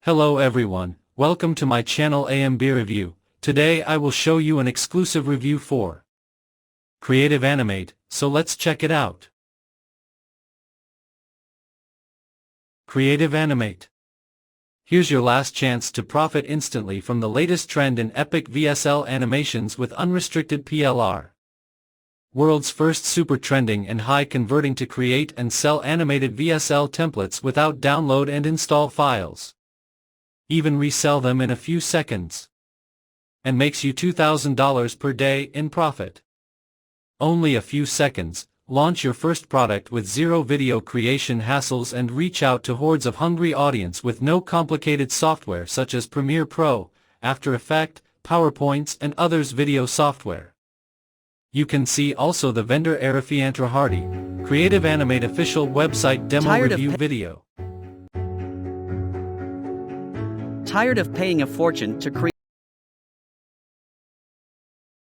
Hello everyone, welcome to my channel AMB-Review. Today I will show you an exclusive review for CreativeAnimate, so let's check it out. CreativeAnimate. Here's your last chance to profit instantly from the latest trend in epic VSL animations with unrestricted PLR. World's first super trending and high converting to create and sell animated VSL templates without download and install files. Even resell them in a few seconds. And makes you $2,000 per day in profit. Only a few seconds, launch your first product with zero video creation hassles and reach out to hordes of hungry audience with no complicated software such as Premiere Pro, After Effects, PowerPoints and others video software. You can see also the vendor Arifianto Rahardi, CreativeAnimate official website demo review video. Tired of paying a fortune to create